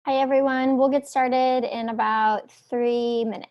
Hi, everyone. We'll get started in about 3 minutes.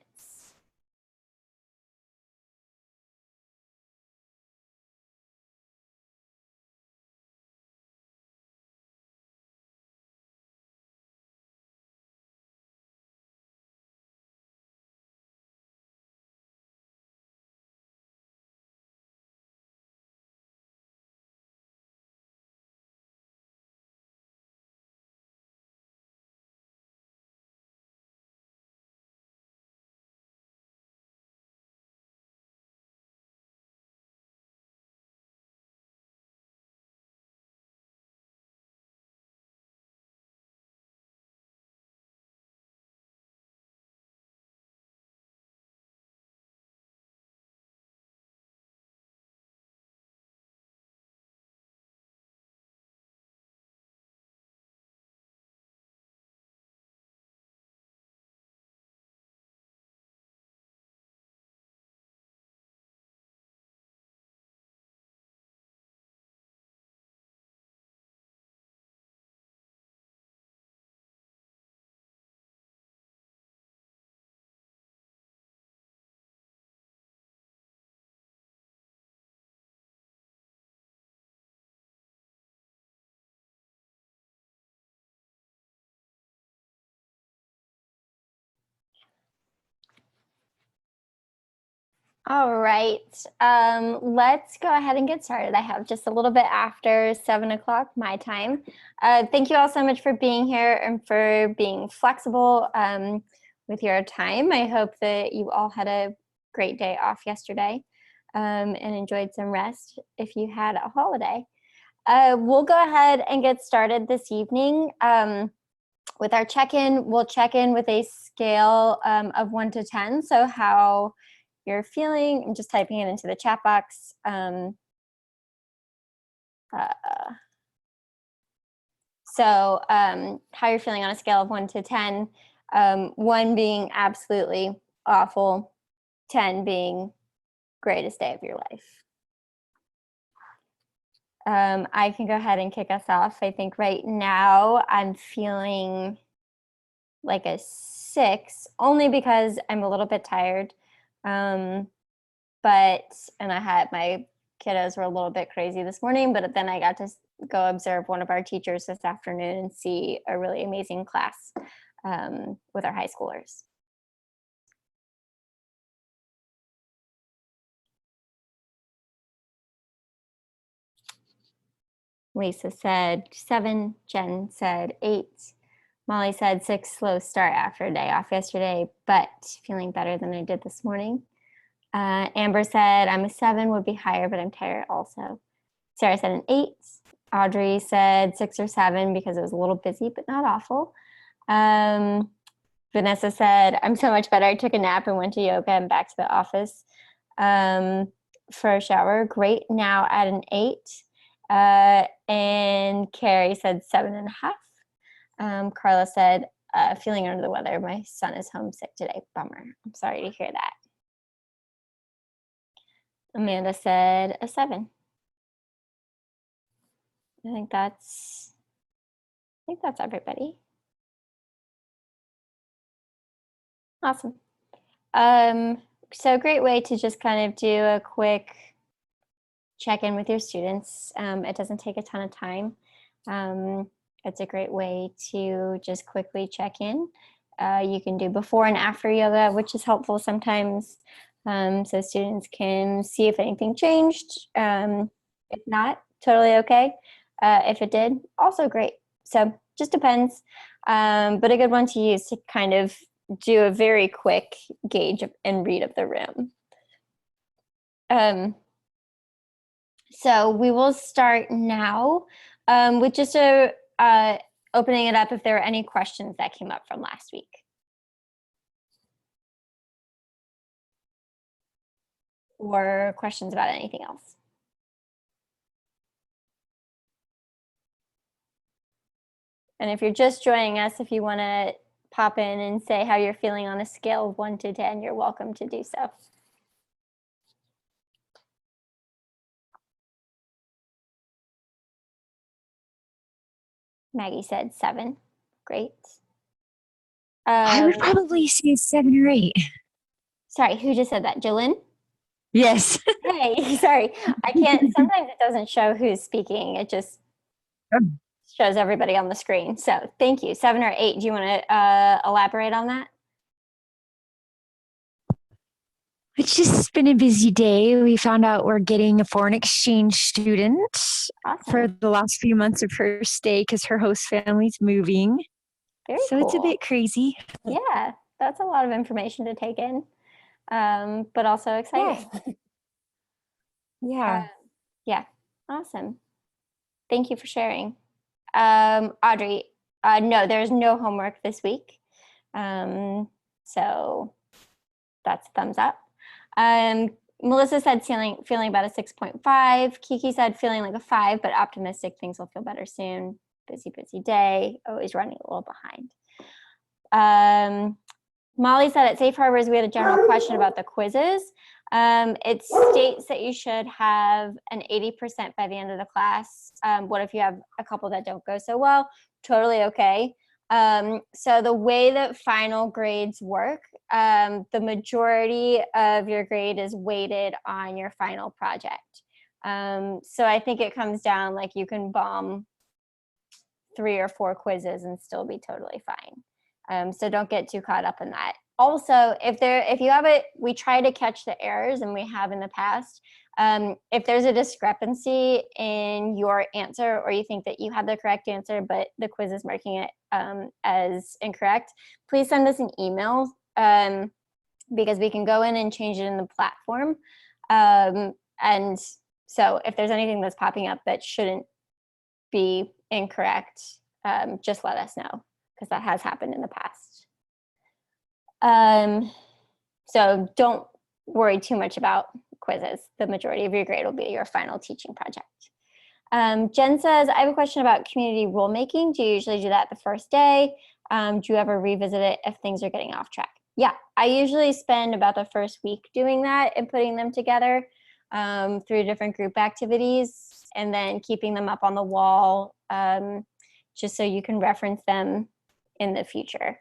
All right, let's go ahead and get started. I have just a little bit after 7 o'clock my time. Thank you all so much for being here and for being flexible with your time. I hope that you all had a great day off yesterday and enjoyed some rest if you had a holiday. We'll go ahead and get started this evening with our check-in. We'll check in with a scale of 1 to 10. So how you're feeling. I'm just typing it into the chat box. So how you're feeling on a scale of 1 to 10, 1 being absolutely awful, 10 being greatest day of your life. I can go ahead and kick us off. I think right now I'm feeling like a 6, only because I'm a little bit tired. And I had my kiddos were a little bit crazy this morning, but then I got to go observe one of our teachers this afternoon and see a really amazing class with our high schoolers. Lisa said 7, Jen said 8, Molly said 6, slow start after a day off yesterday, but feeling better than I did this morning. Amber said I'm a 7, would be higher, but I'm tired also. Sarah said an 8. Audrey said 6 or 7 because it was a little busy, but not awful. Vanessa said, I'm so much better. I took a nap and went to yoga and back to the office for a shower. Great. Now at an 8. And Carrie said 7.5. Carla said, feeling under the weather. My son is homesick today. Bummer. I'm sorry to hear that. Amanda said a 7. I think that's everybody. Awesome. So great way to just kind of do a quick check-in with your students. It doesn't take a ton of time. It's a great way to just quickly check in. You can do before and after yoga, which is helpful sometimes. So students can see if anything changed. If not, totally okay. If it did, also great. So just depends, but a good one to use to kind of do a very quick gauge and read of the room. So we will start now with just opening it up if there are any questions that came up from last week. Or questions about anything else. And if you're just joining us, if you want to pop in and say how you're feeling on a scale of 1 to 10, you're welcome to do so. Maggie said 7. Great. I would probably say 7 or 8. Sorry, who just said that? Jillian? Yes. Hey, sorry. I can't, sometimes it doesn't show who's speaking. It just shows everybody on the screen. So thank you. 7 or 8. Do you want to elaborate on that? It's just been a busy day. We found out we're getting a foreign exchange student for Awesome. the last few months of her stay because her host family's moving. Very So it's a cool. bit crazy. Yeah, that's a lot of information to take in, but also Yeah. exciting. Uh, Yeah. yeah, awesome. Thank you for sharing. Audrey, no, there's no homework this week. So that's thumbs up. Um, Melissa said feeling about a 6.5. Kiki said feeling like a 5, but optimistic things will feel better soon. Busy day, always running a little behind. Molly said at Safe Harbors, we had a general question about the quizzes. It states that you should have an 80% by the end of the class. What if you have a couple that don't go so well? Totally okay. So the way that final grades work, the majority of your grade is weighted on your final project. So I think it comes down like you can bomb 3 or 4 quizzes and still be totally fine. So don't get too caught up in that. Also, if you have it, we try to catch the errors, and we have in the past. If there's a discrepancy in your answer, or you think that you have the correct answer, but the quiz is marking it as incorrect, please send us an email, because we can go in and change it in the platform. And so if there's anything that's popping up that shouldn't be incorrect, just let us know, because that has happened in the past. So don't worry too much about quizzes. The majority of your grade will be your final teaching project. Jen says, I have a question about community rulemaking. Do you usually do that the first day? Do you ever revisit it if things are getting off track? Yeah, I usually spend about the first week doing that and putting them together through different group activities, and then keeping them up on the wall, just so you can reference them in the future.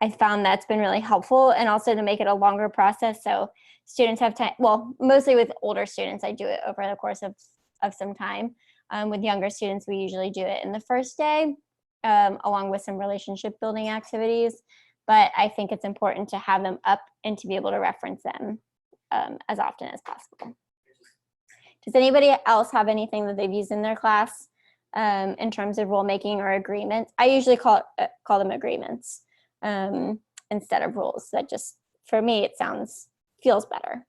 I found that's been really helpful, and also to make it a longer process so students have time. Well, mostly with older students, I do it over the course of some time. With younger students, we usually do it in the first day, along with some relationship building activities. But I think it's important to have them up and to be able to reference them as often as possible. Does anybody else have anything that they've used in their class in terms of rulemaking or agreements? I usually call them agreements instead of rules. That just, for me, it feels better.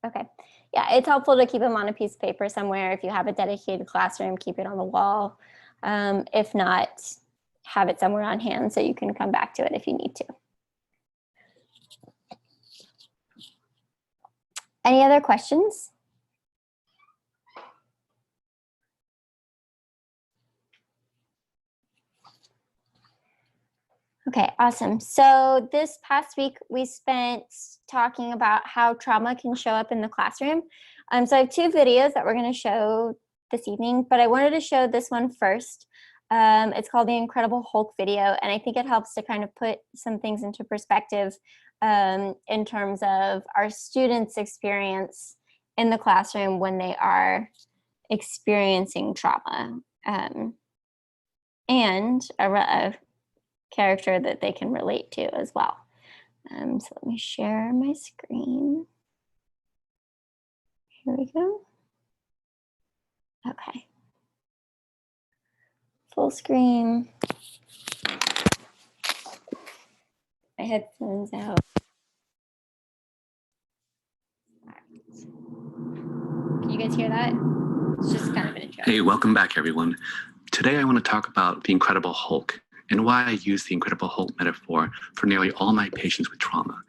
Okay. Yeah, it's helpful to keep them on a piece of paper somewhere. If you have a dedicated classroom, keep it on the wall. If not, have it somewhere on hand so you can come back to it if you need to. Any other questions? Okay, awesome. So this past week, we spent talking about how trauma can show up in the classroom. So I have 2 videos that we're going to show this evening, but I wanted to show this one first. It's called the Incredible Hulk video, and I think it helps to kind of put some things into perspective in terms of our students' experience in the classroom when they are experiencing trauma, and a character that they can relate to as well. So let me share my screen. Here we go. Okay. Full screen. My headphones out. Can you guys hear that? It's just kind of an intro. Hey, welcome back, everyone. Today I want to talk about the Incredible Hulk and why I use the Incredible Hulk metaphor for nearly all my patients with trauma,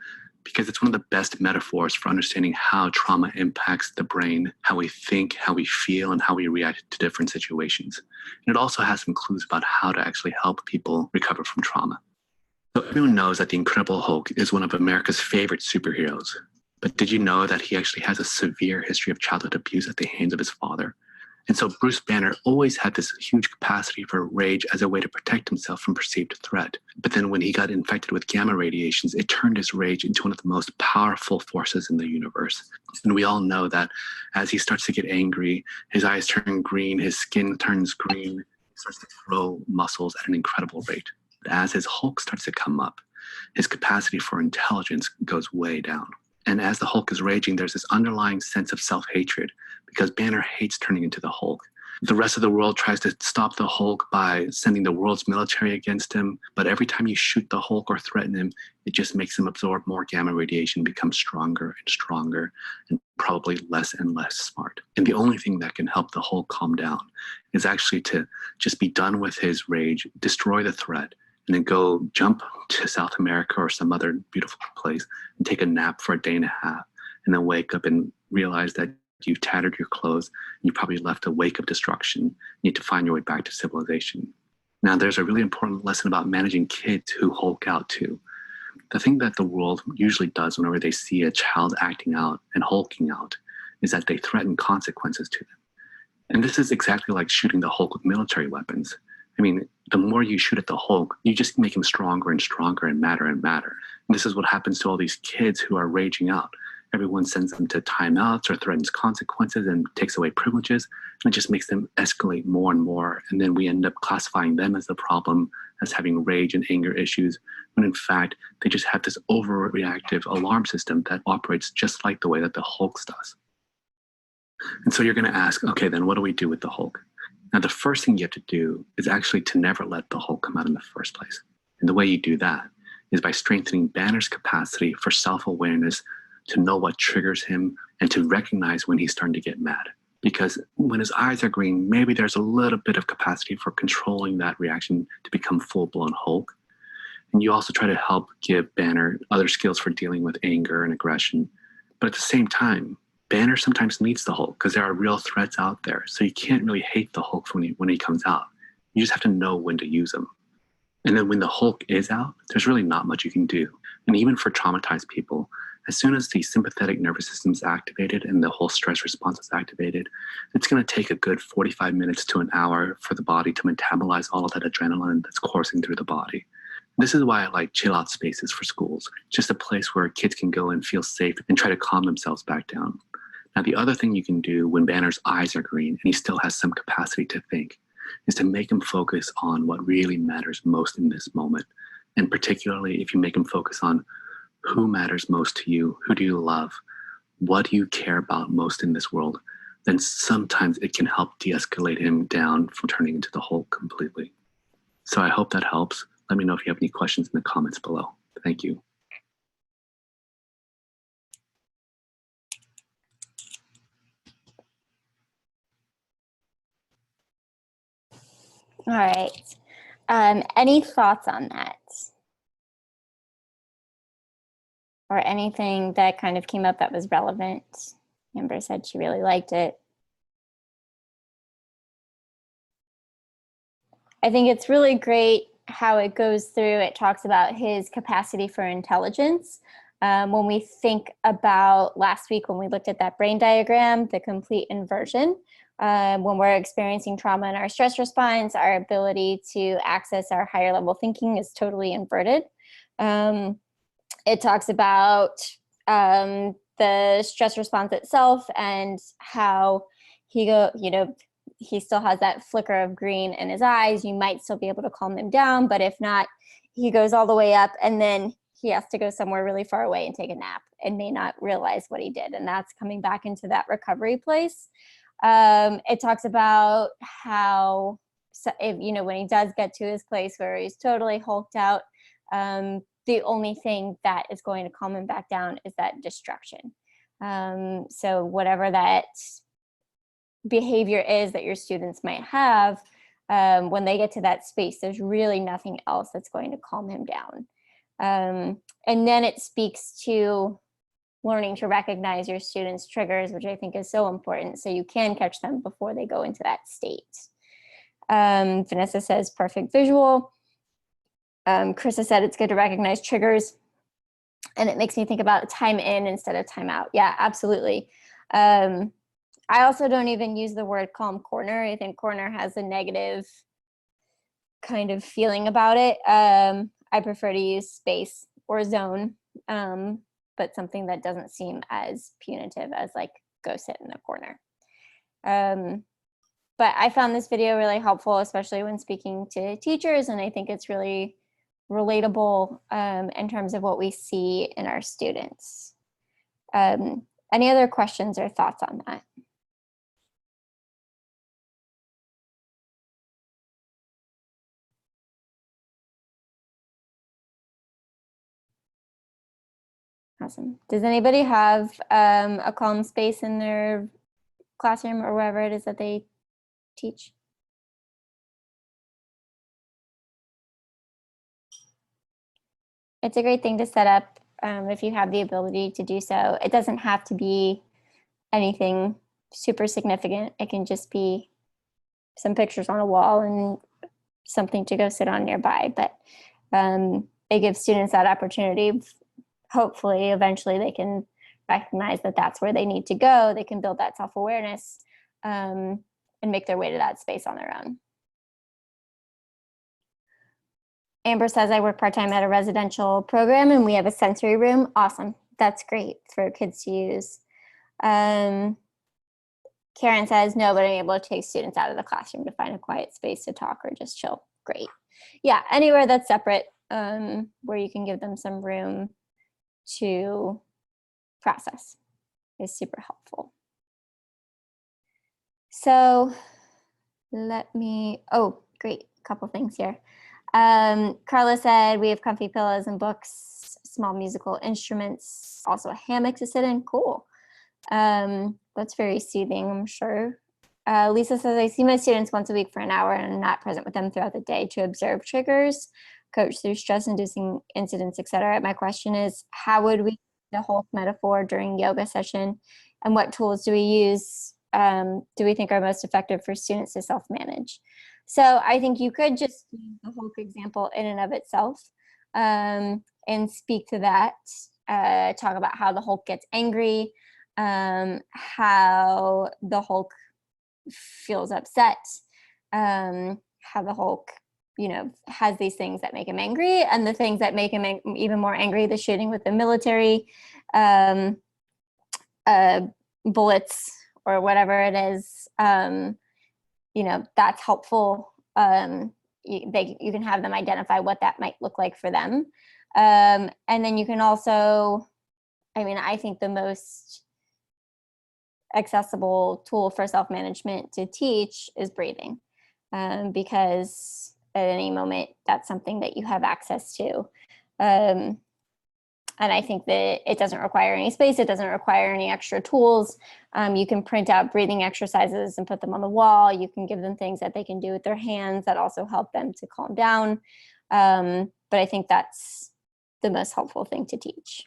because it's one of the best metaphors for understanding how trauma impacts the brain, how we think, how we feel, and how we react to different situations. And it also has some clues about how to actually help people recover from trauma. So everyone knows that the Incredible Hulk is one of America's favorite superheroes. But did you know that he actually has a severe history of childhood abuse at the hands of his father? And so Bruce Banner always had this huge capacity for rage as a way to protect himself from perceived threat. But then when he got infected with gamma radiations, it turned his rage into one of the most powerful forces in the universe. And we all know that as he starts to get angry, his eyes turn green, his skin turns green, he starts to grow muscles at an incredible rate. But as his Hulk starts to come up, his capacity for intelligence goes way down. And as the Hulk is raging, there's this underlying sense of self-hatred because Banner hates turning into the Hulk. The rest of the world tries to stop the Hulk by sending the world's military against him. But every time you shoot the Hulk or threaten him, it just makes him absorb more gamma radiation, become stronger and stronger, and probably less and less smart. And the only thing that can help the Hulk calm down is actually to just be done with his rage, destroy the threat, and then go jump to South America or some other beautiful place and take a nap for a day and a half, and then wake up and realize that you've tattered your clothes and you probably left a wake of destruction. You need to find your way back to civilization. Now, there's a really important lesson about managing kids who Hulk out too. The thing that the world usually does whenever they see a child acting out and hulking out is that they threaten consequences to them. And this is exactly like shooting the Hulk with military weapons. I mean, the more you shoot at the Hulk, you just make him stronger and stronger and madder and madder. And this is what happens to all these kids who are raging out. Everyone sends them to timeouts or threatens consequences and takes away privileges, and it just makes them escalate more and more. And then we end up classifying them as the problem, as having rage and anger issues, when in fact, they just have this overreactive alarm system that operates just like the way that the Hulk does. And so you're going to ask, okay, then what do we do with the Hulk? Now, the first thing you have to do is actually to never let the Hulk come out in the first place. And the way you do that is by strengthening Banner's capacity for self-awareness, to know what triggers him and to recognize when he's starting to get mad. Because when his eyes are green, maybe there's a little bit of capacity for controlling that reaction to become full-blown Hulk. And you also try to help give Banner other skills for dealing with anger and aggression. But at the same time, Banner sometimes needs the Hulk because there are real threats out there. So you can't really hate the Hulk when he comes out. You just have to know when to use him. And then when the Hulk is out, there's really not much you can do. And even for traumatized people, as soon as the sympathetic nervous system is activated and the whole stress response is activated, it's going to take a good 45 minutes to an hour for the body to metabolize all of that adrenaline that's coursing through the body. This is why I like chill out spaces for schools, just a place where kids can go and feel safe and try to calm themselves back down. Now, the other thing you can do when Banner's eyes are green and he still has some capacity to think is to make him focus on what really matters most in this moment. And particularly if you make him focus on who matters most to you, who do you love, what do you care about most in this world, then sometimes it can help de-escalate him down from turning into the Hulk completely. So I hope that helps. Let me know if you have any questions in the comments below. Thank you. All right. Any thoughts on that? Or anything that kind of came up that was relevant? Amber said she really liked it. I think it's really great how it goes through. It talks about his capacity for intelligence. When we think about last week, when we looked at that brain diagram, the complete inversion, when we're experiencing trauma in our stress response, our ability to access our higher level thinking is totally inverted. It talks about the stress response itself and how he still has that flicker of green in his eyes. You might still be able to calm him down, but if not, he goes all the way up and then he has to go somewhere really far away and take a nap and may not realize what he did. And that's coming back into that recovery place. It talks about how, when he does get to his place where he's totally hulked out, the only thing that is going to calm him back down is that destruction. So whatever that behavior is that your students might have, when they get to that space, there's really nothing else that's going to calm him down. And then it speaks to learning to recognize your students' triggers, which I think is so important, so you can catch them before they go into that state. Vanessa says, perfect visual. Krista said it's good to recognize triggers, and it makes me think about time in instead of time out. Yeah, absolutely. I also don't even use the word calm corner. I think corner has a negative kind of feeling about it. I prefer to use space or zone, but something that doesn't seem as punitive as like go sit in a corner. But I found this video really helpful, especially when speaking to teachers, and I think it's really relatable in terms of what we see in our students. Any other questions or thoughts on that? Awesome. Does anybody have a calm space in their classroom or wherever it is that they teach? It's a great thing to set up if you have the ability to do so. It doesn't have to be anything super significant. It can just be some pictures on a wall and something to go sit on nearby. But it gives students that opportunity. Hopefully, eventually they can recognize that that's where they need to go. They can build that self-awareness and make their way to that space on their own. Amber says, I work part-time at a residential program and we have a sensory room. Awesome. That's great for kids to use. Karen says, no, but I'm able to take students out of the classroom to find a quiet space to talk or just chill. Great. Yeah, anywhere that's separate where you can give them some room to process is super helpful. So oh, great, a couple things here. Carla said, we have comfy pillows and books, small musical instruments, also a hammock to sit in. Cool. That's very soothing, I'm sure. Lisa says, I see my students once a week for an hour and I'm not present with them throughout the day to observe triggers, coach through stress-inducing incidents, etc. My question is, how would we use the Hulk metaphor during yoga session, and what tools do we use, do we think are most effective for students to self-manage? So I think you could just use the Hulk example in and of itself and speak to that, talk about how the Hulk gets angry, how the Hulk feels upset, how the Hulk, has these things that make him angry, and the things that make him even more angry, the shooting with the military bullets or whatever it is, that's helpful. You can have them identify what that might look like for them. And then you can also, I think the most accessible tool for self-management to teach is breathing, because at any moment that's something that you have access to. And I think that it doesn't require any space. It doesn't require any extra tools. You can print out breathing exercises and put them on the wall. You can give them things that they can do with their hands that also help them to calm down. But I think that's the most helpful thing to teach.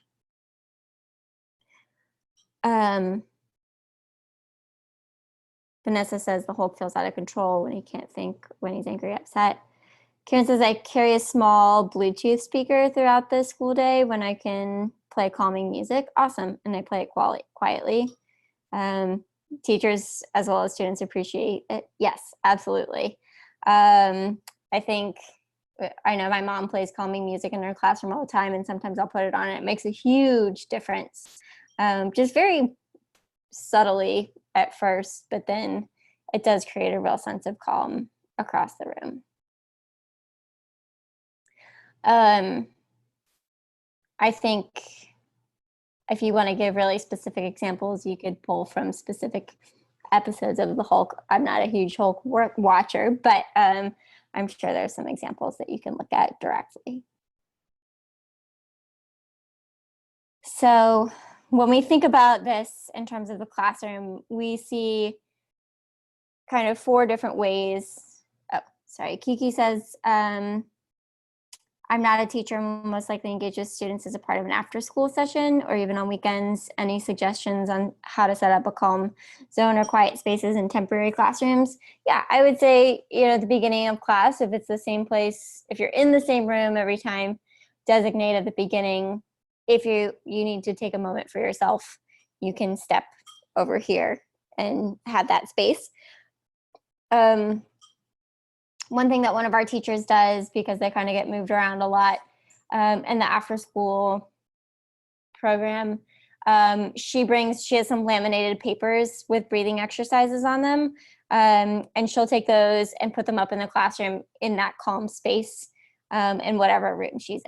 Vanessa says the Hulk feels out of control when he can't think, when he's angry, upset. Karen says, I carry a small Bluetooth speaker throughout the school day when I can play calming music. Awesome. And I play it quietly. Teachers as well as students appreciate it. Yes, absolutely. I know my mom plays calming music in her classroom all the time, and sometimes I'll put it on and it makes a huge difference. Just very subtly at first, but then it does create a real sense of calm across the room. I think if you want to give really specific examples, you could pull from specific episodes of the Hulk. I'm not a huge Hulk watcher, but I'm sure there's some examples that you can look at directly. So when we think about this in terms of the classroom, we see kind of 4 different ways. Oh, sorry. Kiki says, I'm not a teacher, I'm most likely engage with students as a part of an after-school session or even on weekends. Any suggestions on how to set up a calm zone or quiet spaces in temporary classrooms? Yeah, I would say, at the beginning of class, if it's the same place, if you're in the same room every time, designate at the beginning. If you need to take a moment for yourself, you can step over here and have that space. One thing that one of our teachers does, because they kind of get moved around a lot, in the after school program, she has some laminated papers with breathing exercises on them. And she'll take those and put them up in the classroom in that calm space, in whatever room she's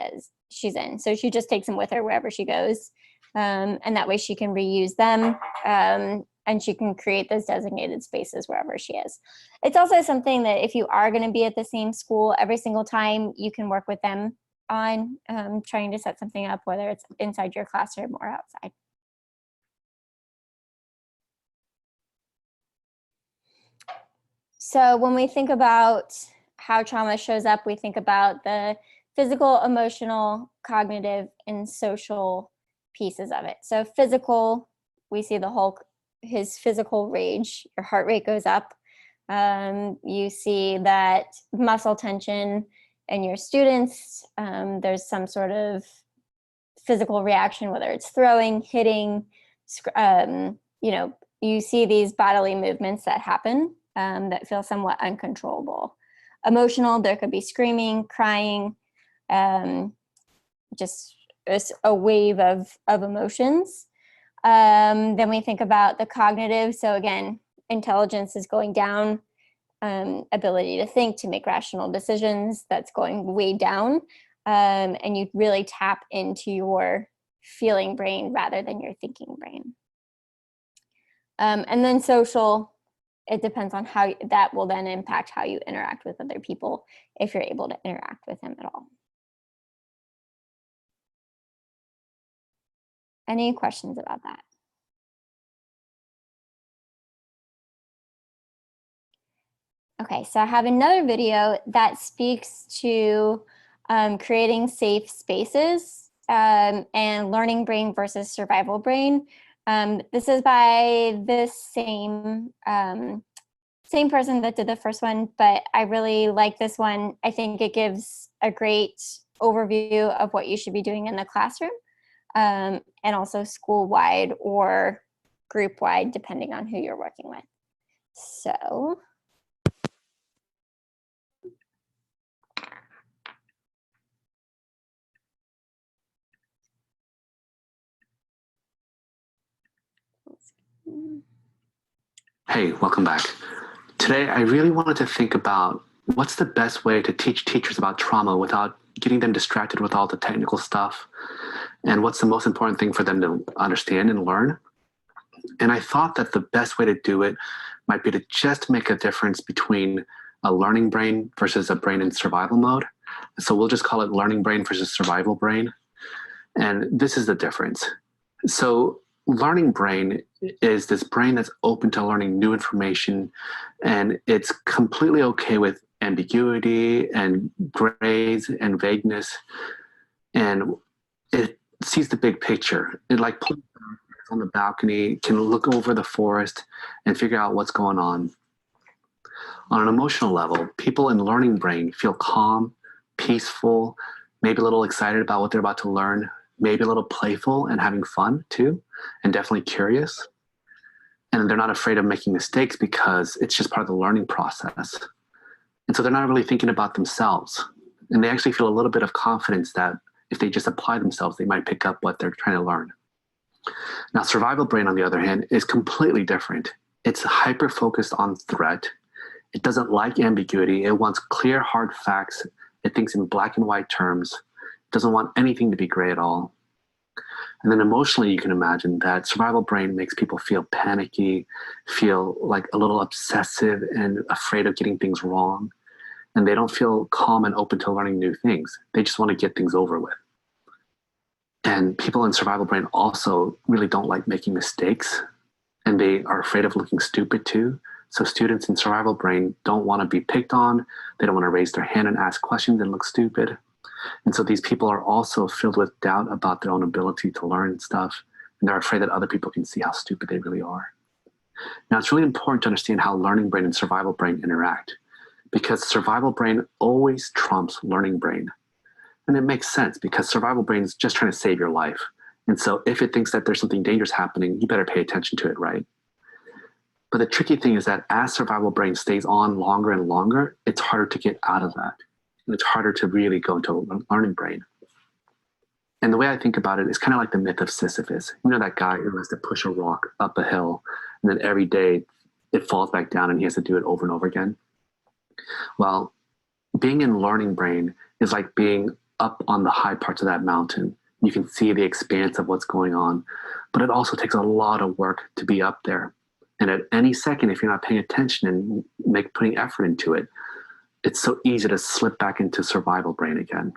in. So she just takes them with her wherever she goes. And that way she can reuse them. And she can create those designated spaces wherever she is. It's also something that if you are going to be at the same school every single time, you can work with them on trying to set something up, whether it's inside your classroom or outside. So when we think about how trauma shows up, we think about the physical, emotional, cognitive, and social pieces of it. So physical, we see the Hulk, his physical rage, your heart rate goes up. You see that muscle tension in your students. There's some sort of physical reaction, whether it's throwing, hitting, you see these bodily movements that happen that feel somewhat uncontrollable. Emotional, there could be screaming, crying, just a wave of emotions. Then we think about the cognitive. So again, intelligence is going down, ability to think, to make rational decisions, that's going way down. And you really tap into your feeling brain rather than your thinking brain. And then social, it depends on how that will then impact how you interact with other people, if you're able to interact with them at all. Any questions about that? Okay, so I have another video that speaks to creating safe spaces and learning brain versus survival brain. This is by the same person that did the first one, but I really like this one. I think it gives a great overview of what you should be doing in the classroom, and also school-wide or group-wide, depending on who you're working with. So. Hey, welcome back. Today, I really wanted to think about what's the best way to teach teachers about trauma without getting them distracted with all the technical stuff, and what's the most important thing for them to understand and learn. And I thought that the best way to do it might be to just make a difference between a learning brain versus a brain in survival mode. So we'll just call it learning brain versus survival brain. And this is the difference. So learning brain is this brain that's open to learning new information, and it's completely okay with ambiguity and grays and vagueness, and it sees the big picture. It like on the balcony, can look over the forest and figure out what's going on. On an emotional level, people in learning brain feel calm, peaceful, maybe a little excited about what they're about to learn, maybe a little playful and having fun too, and definitely curious. And they're not afraid of making mistakes because it's just part of the learning process. And so they're not really thinking about themselves. And they actually feel a little bit of confidence that if they just apply themselves, they might pick up what they're trying to learn. Now, survival brain, on the other hand, is completely different. It's hyper-focused on threat. It doesn't like ambiguity. It wants clear, hard facts. It thinks in black and white terms. It doesn't want anything to be gray at all. And then emotionally, you can imagine that survival brain makes people feel panicky, feel like a little obsessive and afraid of getting things wrong. And they don't feel calm and open to learning new things. They just want to get things over with. And people in survival brain also really don't like making mistakes, and they are afraid of looking stupid too. So students in survival brain don't want to be picked on. They don't want to raise their hand and ask questions and look stupid. And so these people are also filled with doubt about their own ability to learn stuff, and they're afraid that other people can see how stupid they really are. Now, it's really important to understand how learning brain and survival brain interact, because survival brain always trumps learning brain. And it makes sense because survival brain is just trying to save your life. And so if it thinks that there's something dangerous happening, you better pay attention to it, right? But the tricky thing is that as survival brain stays on longer and longer, it's harder to get out of that. And it's harder to really go into learning brain. And the way I think about it is kind of like the myth of Sisyphus. You know, that guy who has to push a rock up a hill, and then every day it falls back down and he has to do it over and over again. Well, being in learning brain is like being up on the high parts of that mountain. You can see the expanse of what's going on, but it also takes a lot of work to be up there. And at any second, if you're not paying attention and putting effort into it, it's so easy to slip back into survival brain again.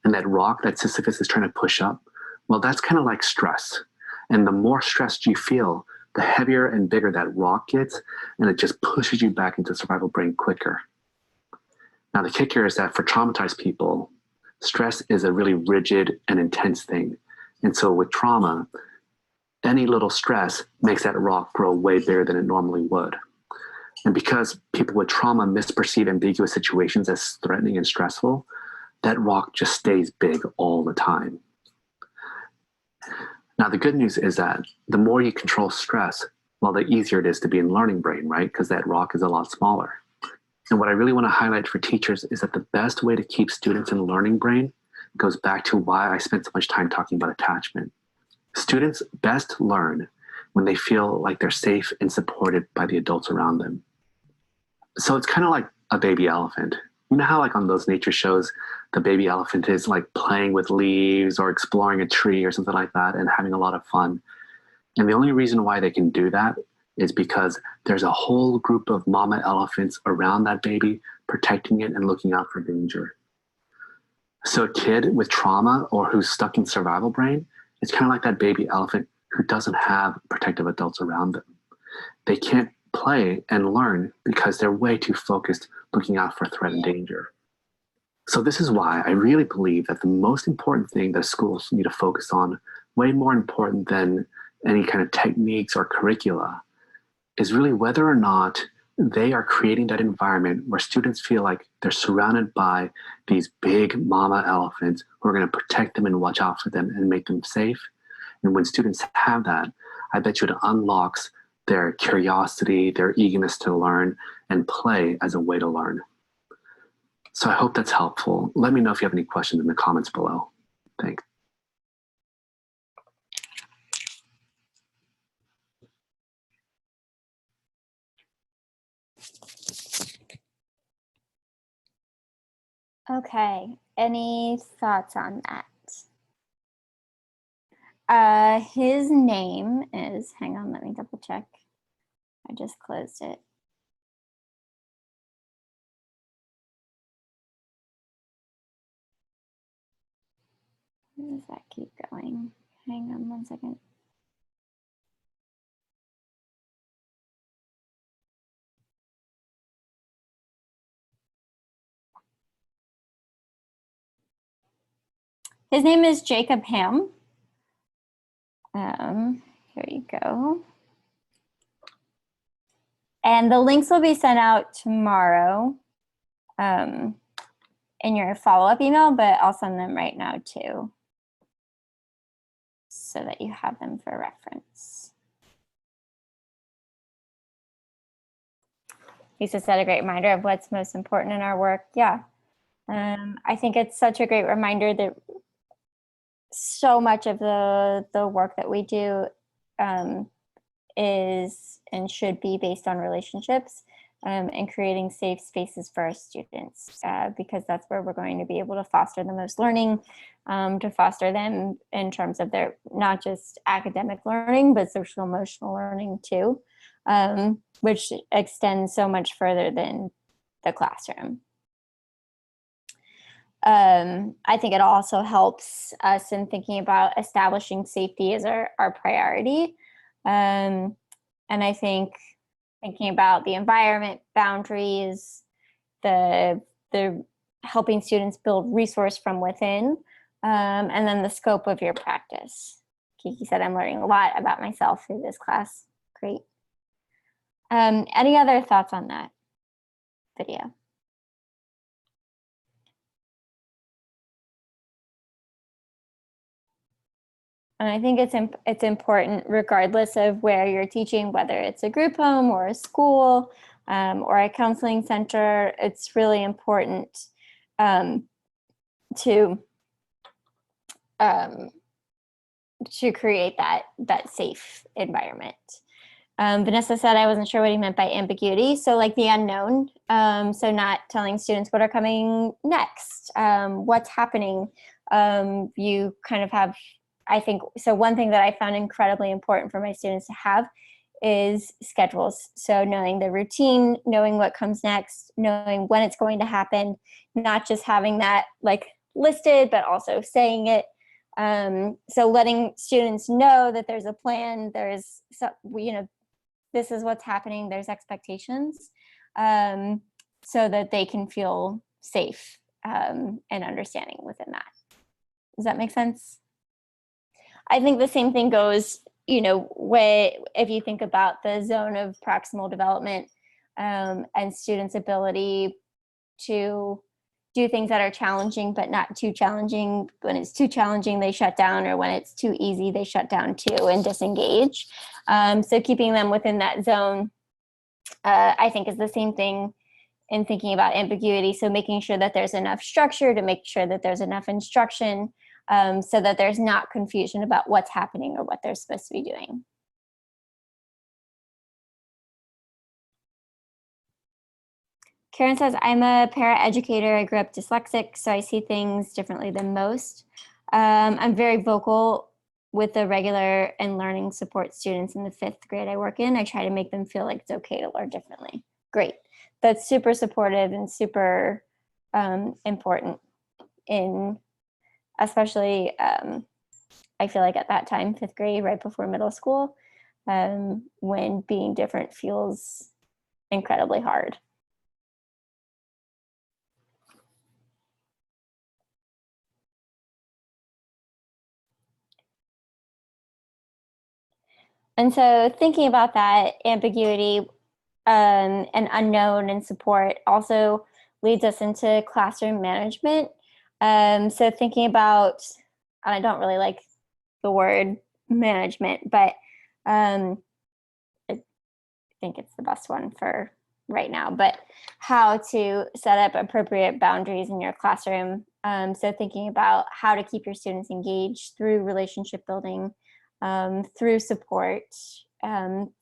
And that rock that Sisyphus is trying to push up, well, that's kind of like stress. And the more stressed you feel, the heavier and bigger that rock gets, and it just pushes you back into survival brain quicker. Now, the kicker is that for traumatized people, stress is a really rigid and intense thing. And so with trauma, any little stress makes that rock grow way bigger than it normally would. And because people with trauma misperceive ambiguous situations as threatening and stressful, that rock just stays big all the time. Now, the good news is that the more you control stress, well, the easier it is to be in learning brain, right? Because that rock is a lot smaller. And what I really want to highlight for teachers is that the best way to keep students in learning brain goes back to why I spent so much time talking about attachment. Students best learn when they feel like they're safe and supported by the adults around them. So it's kind of like a baby elephant. You know how like on those nature shows, the baby elephant is like playing with leaves or exploring a tree or something like that and having a lot of fun. And the only reason why they can do that is because there's a whole group of mama elephants around that baby protecting it and looking out for danger. So a kid with trauma or who's stuck in survival brain, it's kind of like that baby elephant who doesn't have protective adults around them. They can't play and learn because they're way too focused looking out for threat and danger. So this is why I really believe that the most important thing that schools need to focus on, way more important than any kind of techniques or curricula, is really whether or not they are creating that environment where students feel like they're surrounded by these big mama elephants who are going to protect them and watch out for them and make them safe. And when students have that, I bet you it unlocks their curiosity, their eagerness to learn, and play as a way to learn. So I hope that's helpful. Let me know if you have any questions in the comments below. Thanks. Okay, any thoughts on that? His name is, hang on, let me double check. I just closed it. Where does that keep going? Hang on one second. His name is Jacob Ham. Here you go. And the links will be sent out tomorrow in your follow-up email, but I'll send them right now too, so that you have them for reference. Lisa said a great reminder of what's most important in our work. Yeah, I think it's such a great reminder that so much of the work that we do is and should be based on relationships and creating safe spaces for our students, because that's where we're going to be able to foster the most learning, to foster them in terms of their not just academic learning, but social emotional learning too, which extends so much further than the classroom. I think it also helps us in thinking about establishing safety as our priority. And I think thinking about the environment, boundaries, the helping students build resource from within, and then the scope of your practice. Kiki said, I'm learning a lot about myself through this class. Great. Any other thoughts on that video? And I think it's important, regardless of where you're teaching, whether it's a group home or a school or a counseling center, it's really important to create that safe environment. Vanessa said, I wasn't sure what he meant by ambiguity. So like the unknown. So not telling students what are coming next, what's happening. You kind of have, I think, so one thing that I found incredibly important for my students to have is schedules. So knowing the routine, knowing what comes next, knowing when it's going to happen, not just having that like listed, but also saying it. So letting students know that there's a plan, there's, this is what's happening, there's expectations, so that they can feel safe and understanding within that. Does that make sense? I think the same thing goes, if you think about the zone of proximal development and students' ability to do things that are challenging, but not too challenging. When it's too challenging, they shut down, or when it's too easy, they shut down too and disengage. So keeping them within that zone, I think, is the same thing in thinking about ambiguity. So making sure that there's enough structure, to make sure that there's enough instruction, so that there's not confusion about what's happening or what they're supposed to be doing. Karen says, I'm a paraeducator. I grew up dyslexic, so I see things differently than most. I'm very vocal with the regular and learning support students in the 5th grade I work in. I try to make them feel like it's okay to learn differently. Great. That's super supportive and super important in, especially, I feel like at that time, 5th grade, right before middle school, when being different feels incredibly hard. And so thinking about that ambiguity and unknown and support also leads us into classroom management. So thinking about, and I don't really like the word management, but I think it's the best one for right now, but how to set up appropriate boundaries in your classroom. So thinking about how to keep your students engaged through relationship building, through support,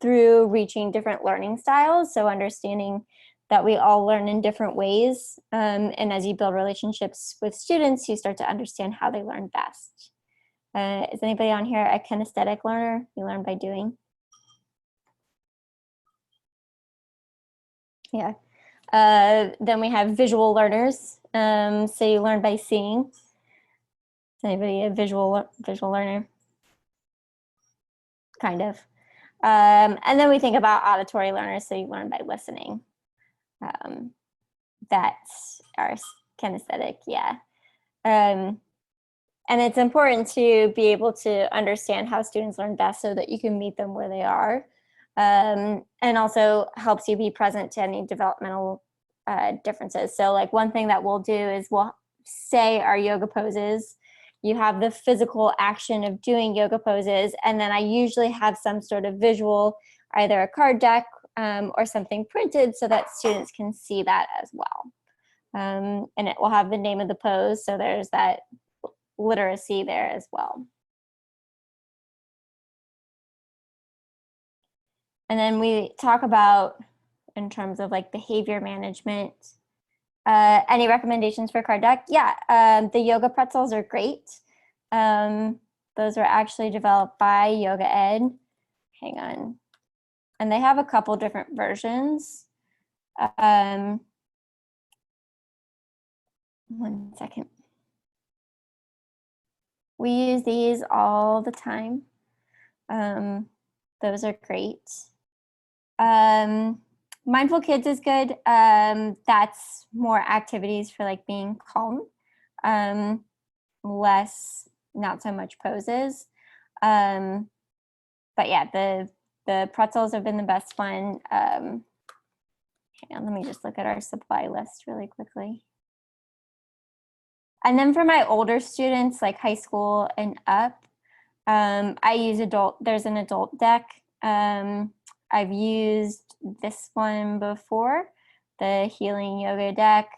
through reaching different learning styles. So understanding that we all learn in different ways. And as you build relationships with students, you start to understand how they learn best. Is anybody on here a kinesthetic learner? You learn by doing? Yeah. Then we have visual learners. So you learn by seeing. Is anybody a visual learner? Kind of. And then we think about auditory learners, so you learn by listening. That's our kinesthetic, yeah. And it's important to be able to understand how students learn best so that you can meet them where they are. And also helps you be present to any developmental differences. So like one thing that we'll do is we'll say our yoga poses. You have the physical action of doing yoga poses, and then I usually have some sort of visual, either a card deck or something printed so that students can see that as well. And it will have the name of the pose, so there's that literacy there as well. And then we talk about, in terms of like behavior management, any recommendations for card deck? Yeah, the yoga pretzels are great. Those were actually developed by Yoga Ed. Hang on. And they have a couple different versions. One second. We use these all the time. Those are great. Mindful Kids is good. That's more activities for like being calm, less, not so much poses. But yeah, the pretzels have been the best one. Hang on, let me just look at our supply list really quickly. And then for my older students, like high school and up, I use there's an adult deck. I've used this one before, the Healing Yoga deck,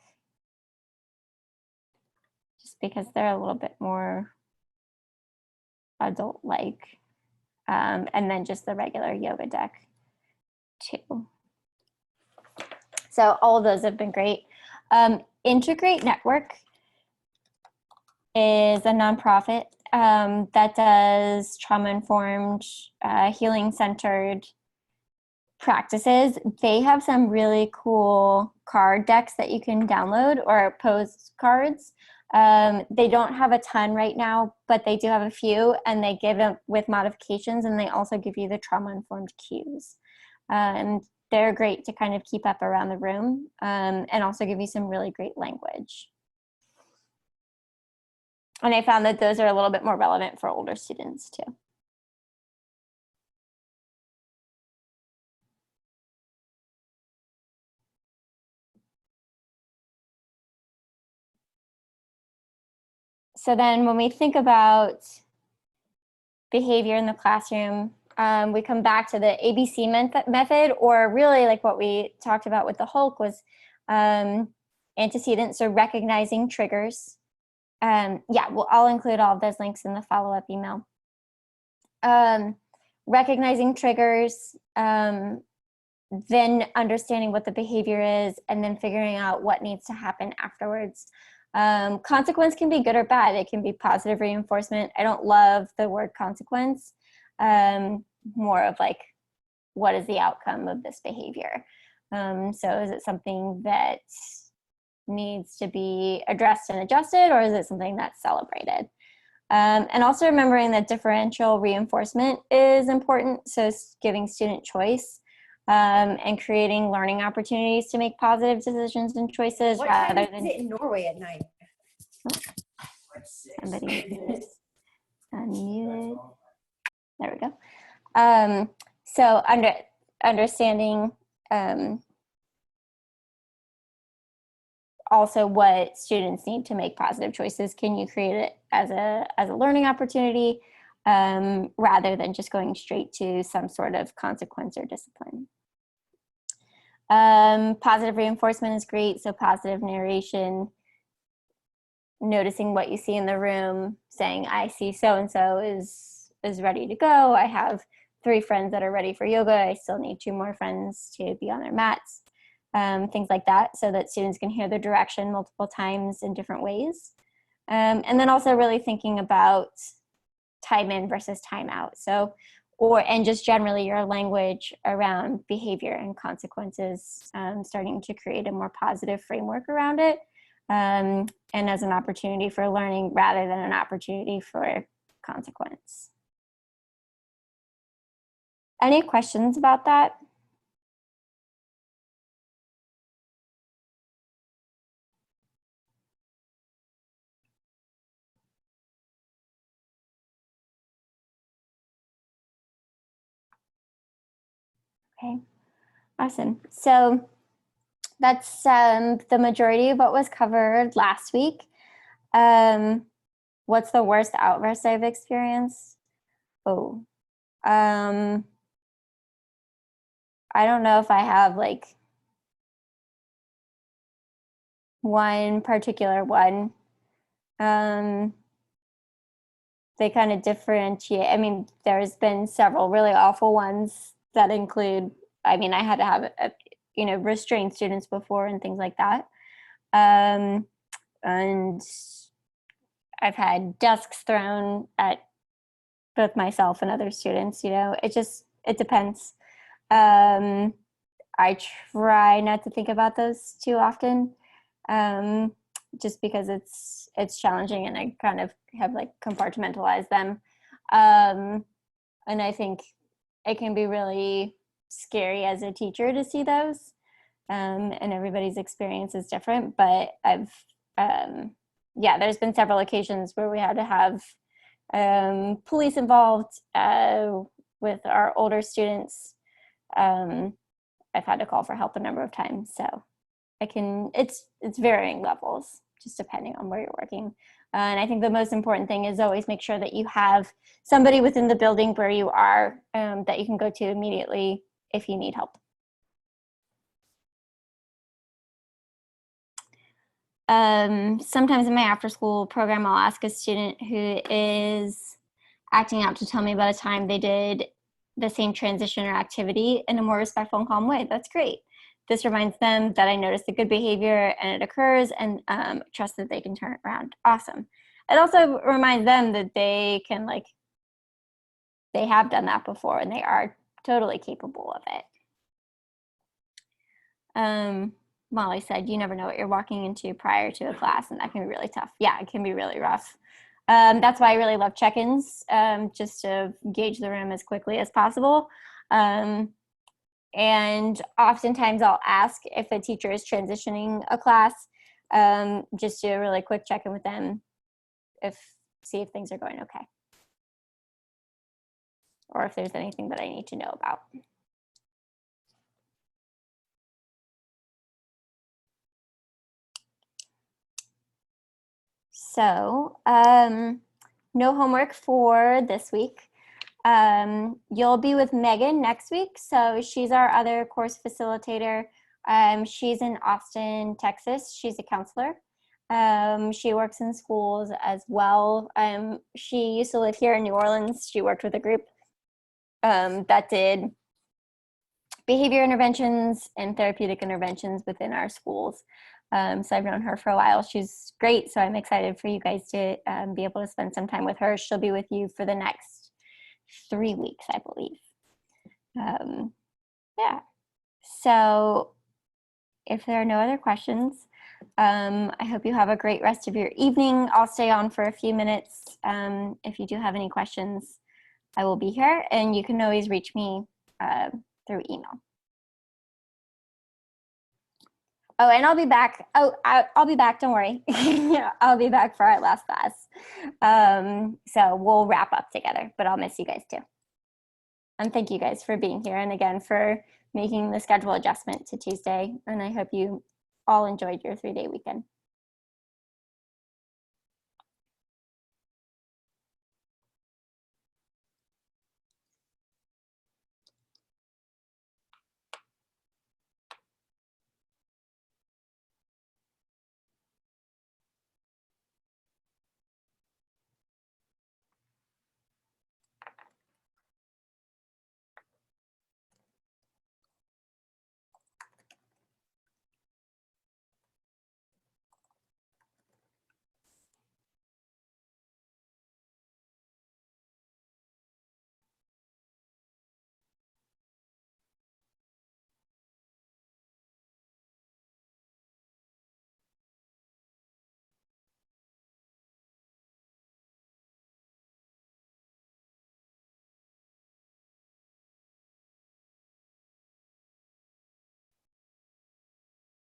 just because they're a little bit more adult-like. And then just the regular yoga deck too. So all of those have been great. Integrate Network is a nonprofit that does trauma-informed, healing-centered practices. They have some really cool card decks that you can download, or postcards. They don't have a ton right now, but they do have a few, and they give them with modifications, and they also give you the trauma-informed cues. And they're great to kind of keep up around the room, and also give you some really great language. And I found that those are a little bit more relevant for older students too. So then when we think about behavior in the classroom, we come back to the ABC method, or really like what we talked about with the Hulk was antecedents, so recognizing triggers. Yeah, well, I'll include all of those links in the follow-up email. Recognizing triggers, then understanding what the behavior is, and then figuring out what needs to happen afterwards. Consequence can be good or bad. It can be positive reinforcement. I don't love the word consequence. More of like, what is the outcome of this behavior? So is it something that needs to be addressed and adjusted, or is it something that's celebrated? And also remembering that differential reinforcement is important. So giving student choice and creating learning opportunities to make positive decisions and choices rather than. Is it in Norway at night? Somebody is unmuted. There we go. So understanding also what students need to make positive choices. Can you create it as a learning opportunity rather than just going straight to some sort of consequence or discipline? Positive reinforcement is great. So positive narration, noticing what you see in the room, saying, I see so-and-so is ready to go. I have 3 friends that are ready for yoga. I still need 2 more friends to be on their mats. Things like that, so that students can hear the direction multiple times in different ways. And then also really thinking about time in versus time out. So, and just generally your language around behavior and consequences, starting to create a more positive framework around it. And as an opportunity for learning rather than an opportunity for consequence. Any questions about that? Okay, awesome. So that's the majority of what was covered last week. What's the worst outburst I've experienced? Oh, I don't know if I have like one particular one. They kind of differentiate. I mean, there's been several really awful ones that include, I mean, I had to have, restrain students before and things like that. And I've had desks thrown at both myself and other students, it depends. I try not to think about those too often, just because it's challenging, and I kind of have like compartmentalized them. And I think it can be really scary as a teacher to see those. and everybody's experience is different, but yeah, there's been several occasions where we had to have police involved with our older students. I've had to call for help a number of times, so it's varying levels, just depending on where you're working. And I think the most important thing is always make sure that you have somebody within the building where you are that you can go to immediately if you need help. Sometimes in my after school program, I'll ask a student who is acting out to tell me about a time they did the same transition or activity in a more respectful and calm way. That's great. This reminds them that I noticed the good behavior and it occurs, and trust that they can turn it around. Awesome. It also reminds them that they can, like, they have done that before and they are totally capable of it. Molly said, you never know what you're walking into prior to a class, and that can be really tough. Yeah, it can be really rough. That's why I really love check-ins, just to gauge the room as quickly as possible. And oftentimes I'll ask if a teacher is transitioning a class, just do a really quick check-in with them, see if things are going okay, or if there's anything that I need to know about. So no homework for this week. You'll be with Megan next week. So she's our other course facilitator. She's in Austin, Texas. She's a counselor. She works in schools as well. She used to live here in New Orleans. She worked with a group that did behavior interventions and therapeutic interventions within our schools. So I've known her for a while. She's great. So I'm excited for you guys to be able to spend some time with her. She'll be with you for the next 3 weeks, I believe. Yeah. So if there are no other questions, I hope you have a great rest of your evening. I'll stay on for a few minutes. If you do have any questions, I will be here, and you can always reach me through email. Oh, and I'll be back. I'll be back. Don't worry. I'll be back for our last class. So we'll wrap up together, but I'll miss you guys too. And thank you guys for being here, and again for making the schedule adjustment to Tuesday. And I hope you all enjoyed your 3-day weekend.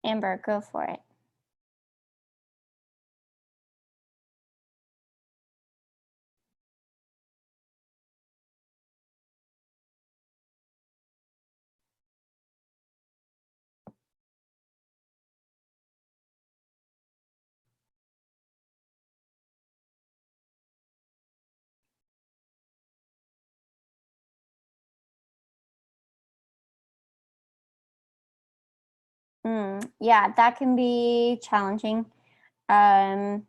Amber, go for it. Yeah, that can be challenging. So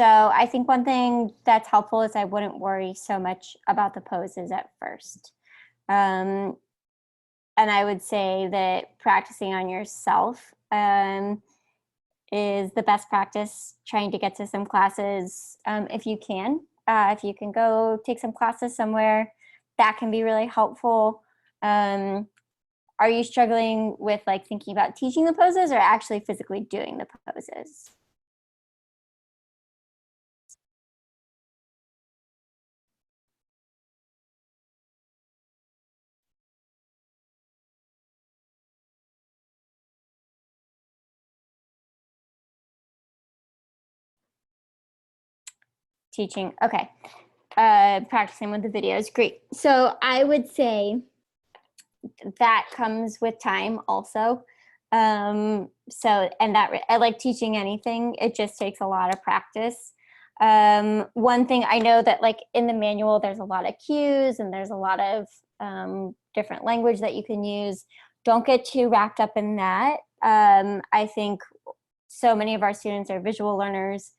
I think one thing that's helpful is I wouldn't worry so much about the poses at first. And I would say that practicing on yourself is the best practice, trying to get to some classes if you can. If you can go take some classes somewhere, that can be really helpful. Are you struggling with like thinking about teaching the poses or actually physically doing the poses? teaching. Okay. Practicing with the videos. Great. So I would say that comes with time also. And I like teaching anything. It just takes a lot of practice. One thing I know that like in the manual, there's a lot of cues and there's a lot of different language that you can use. Don't get too wrapped up in that. I think so many of our students are visual learners.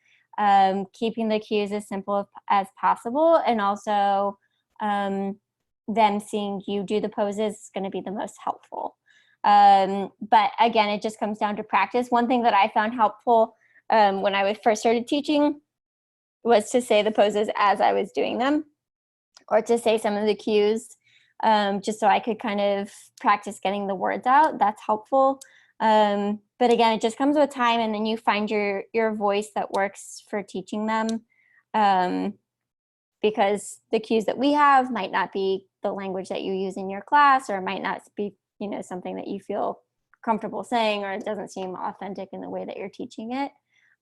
Keeping the cues as simple as possible, and also them seeing you do the poses is going to be the most helpful. But again, it just comes down to practice. One thing that I found helpful when I first started teaching was to say the poses as I was doing them, or to say some of the cues, just so I could kind of practice getting the words out. That's helpful. But again, it just comes with time, and then you find your voice that works for teaching them. Because the cues that we have might not be the language that you use in your class, or it might not be, something that you feel comfortable saying, or it doesn't seem authentic in the way that you're teaching it.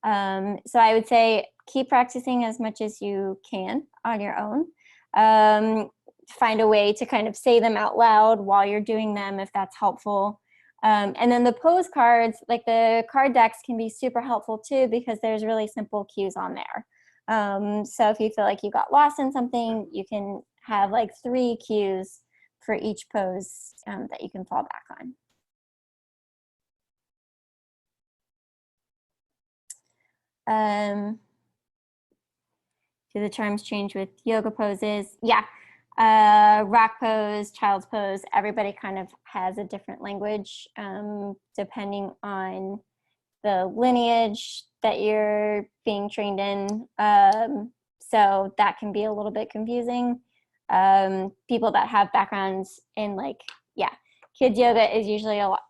So I would say keep practicing as much as you can on your own. Find a way to kind of say them out loud while you're doing them, if that's helpful. And then the pose cards, like the card decks, can be super helpful too, because there's really simple cues on there. So if you feel like you got lost in something, you can have like 3 cues for each pose that you can fall back on. Do the terms change with yoga poses? Yeah. Rock pose, child's pose, everybody kind of has a different language depending on the lineage that you're being trained in. So that can be a little bit confusing. People that have backgrounds in kids yoga is usually a lot,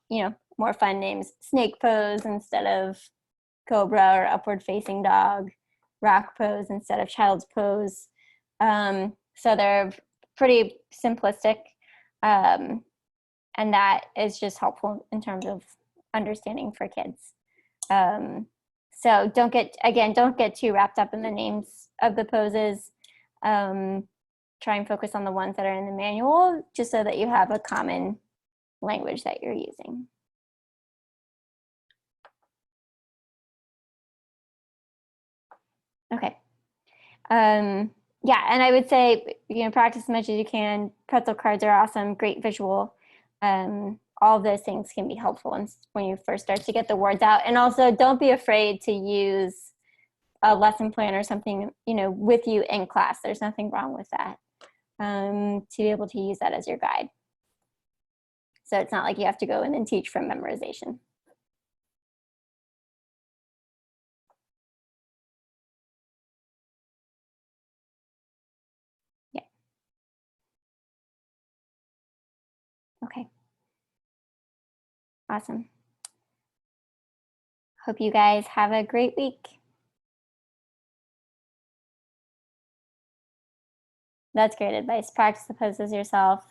more fun names. Snake pose instead of cobra, or upward facing dog. Rock pose instead of child's pose. So they're pretty simplistic. And that is just helpful in terms of understanding for kids. So don't get too wrapped up in the names of the poses. Try and focus on the ones that are in the manual, just so that you have a common language that you're using. Okay. Yeah, and I would say, practice as much as you can. Pretzel cards are awesome, great visual. All of those things can be helpful when you first start to get the words out. And also, don't be afraid to use a lesson plan or something, with you in class. There's nothing wrong with that, to be able to use that as your guide. So it's not like you have to go in and teach from memorization. Yeah. Okay. Awesome. Hope you guys have a great week. That's great advice. Practice the poses yourself.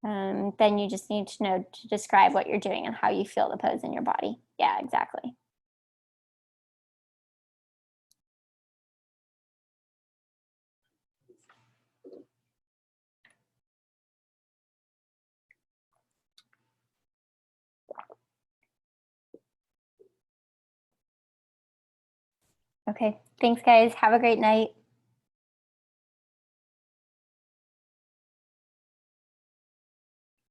Then you just need to know to describe what you're doing and how you feel the pose in your body. Yeah, exactly. Okay, thanks guys. Have a great night.